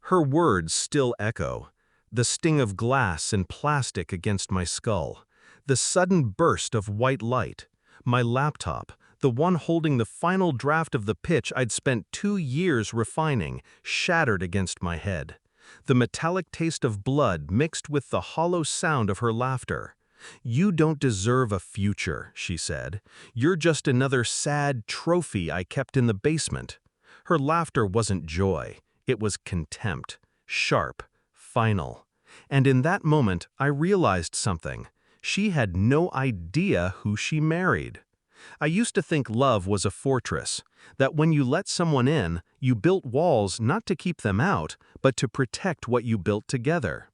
Her words still echo. The sting of glass and plastic against my skull. The sudden burst of white light. My laptop, the one holding the final draft of the pitch I'd spent 2 years refining, shattered against my head. The metallic taste of blood mixed with the hollow sound of her laughter. "You don't deserve a future," she said. "You're just another sad trophy I kept in the basement." Her laughter wasn't joy. It was contempt. Sharp. Final. And in that moment, I realized something. She had no idea who she married. I used to think love was a fortress, that when you let someone in, you built walls not to keep them out, but to protect what you built together.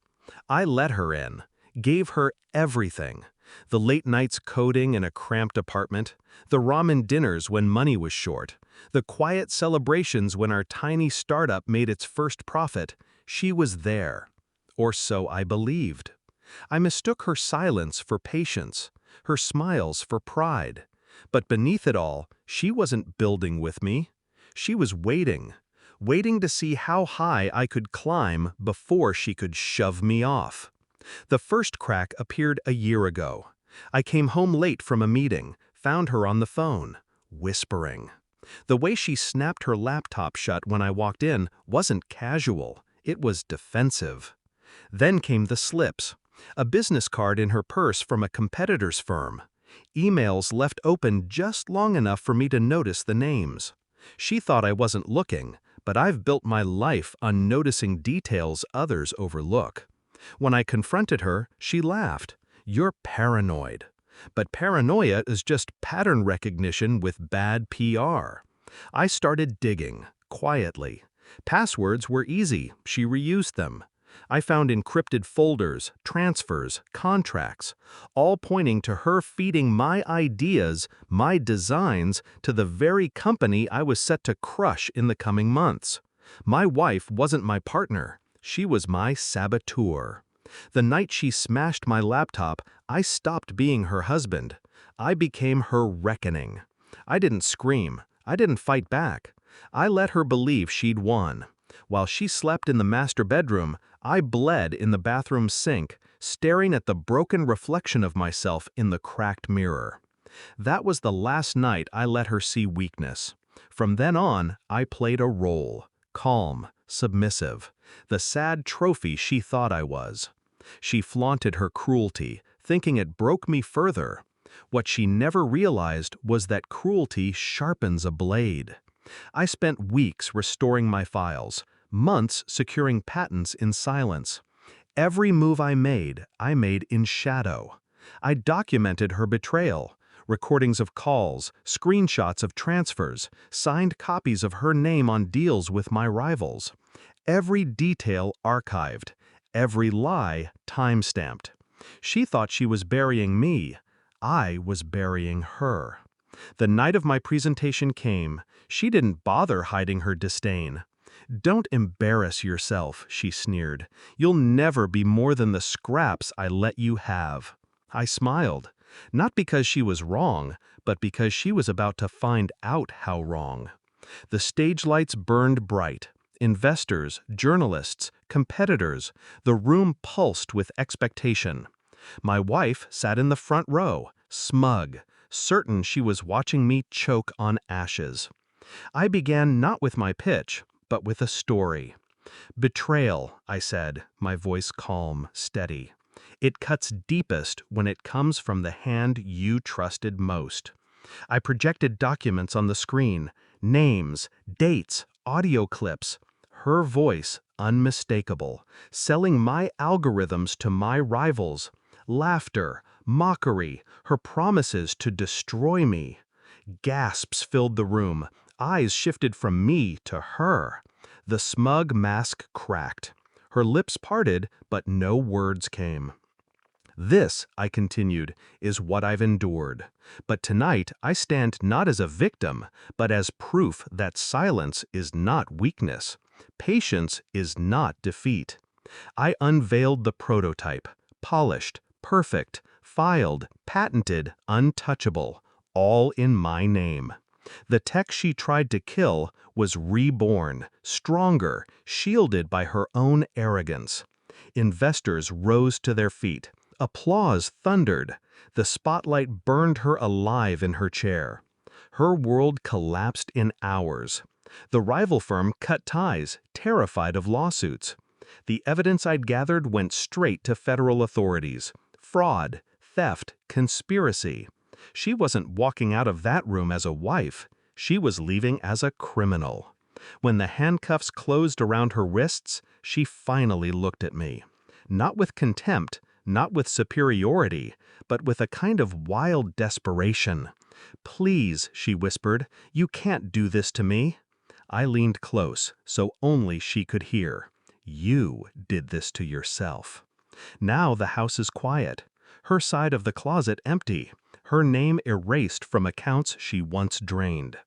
I let her in, gave her everything. The late nights coding in a cramped apartment, the ramen dinners when money was short, the quiet celebrations when our tiny startup made its first profit. She was there. Or so I believed. I mistook her silence for patience, her smiles for pride. But beneath it all, she wasn't building with me. She was waiting to see how high I could climb before she could shove me off. The first crack appeared a year ago. I came home late from a meeting, found her on the phone, whispering. The way she snapped her laptop shut when I walked in wasn't casual, it was defensive. Then came the slips. A business card in her purse from a competitor's firm. Emails left open just long enough for me to notice the names. She thought I wasn't looking, but I've built my life on noticing details others overlook. When I confronted her, she laughed. "You're paranoid." But paranoia is just pattern recognition with bad PR. I started digging, quietly. Passwords were easy, she reused them. I found encrypted folders, transfers, contracts, all pointing to her feeding my ideas, my designs, to the very company I was set to crush in the coming months. My wife wasn't my partner, she was my saboteur. The night she smashed my laptop, I stopped being her husband. I became her reckoning. I didn't scream, I didn't fight back. I let her believe she'd won. While she slept in the master bedroom, I bled in the bathroom sink, staring at the broken reflection of myself in the cracked mirror. That was the last night I let her see weakness. From then on, I played a role, calm, submissive, the sad trophy she thought I was. She flaunted her cruelty, thinking it broke me further. What she never realized was that cruelty sharpens a blade. I spent weeks restoring my files, months securing patents in silence. Every move I made in shadow. I documented her betrayal, recordings of calls, screenshots of transfers, signed copies of her name on deals with my rivals. Every detail archived, every lie time-stamped. She thought she was burying me. I was burying her. The night of my presentation came. She didn't bother hiding her disdain. "Don't embarrass yourself," she sneered. "You'll never be more than the scraps I let you have." I smiled, not because she was wrong, but because she was about to find out how wrong. The stage lights burned bright. Investors, journalists, competitors, the room pulsed with expectation. My wife sat in the front row, smug, certain she was watching me choke on ashes. I began not with my pitch, but with a story. "Betrayal," I said, my voice calm, steady. "It cuts deepest when it comes from the hand you trusted most." I projected documents on the screen, names, dates, audio clips. Her voice, unmistakable, selling my algorithms to my rivals. Laughter, mockery, her promises to destroy me. Gasps filled the room. Eyes shifted from me to her. The smug mask cracked. Her lips parted, but no words came. "This," I continued, "is what I've endured. But tonight I stand not as a victim, but as proof that silence is not weakness. Patience is not defeat." I unveiled the prototype, polished, perfect, filed, patented, untouchable, all in my name. The tech she tried to kill was reborn, stronger, shielded by her own arrogance. Investors rose to their feet. Applause thundered. The spotlight burned her alive in her chair. Her world collapsed in hours. The rival firm cut ties, terrified of lawsuits. The evidence I'd gathered went straight to federal authorities. Fraud, theft, conspiracy. She wasn't walking out of that room as a wife. She was leaving as a criminal. When the handcuffs closed around her wrists, she finally looked at me. Not with contempt, not with superiority, but with a kind of wild desperation. "Please," she whispered, "you can't do this to me." I leaned close, so only she could hear. "You did this to yourself." Now the house is quiet. Her side of the closet empty. Her name erased from accounts she once drained.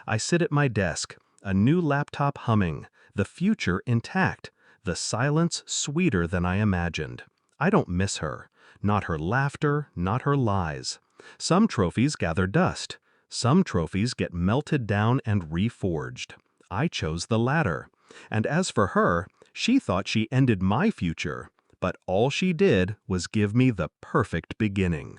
I sit at my desk, a new laptop humming, the future intact, the silence sweeter than I imagined. I don't miss her. Not her laughter, not her lies. Some trophies gather dust. Some trophies get melted down and reforged. I chose the latter. And as for her, she thought she ended my future, but all she did was give me the perfect beginning.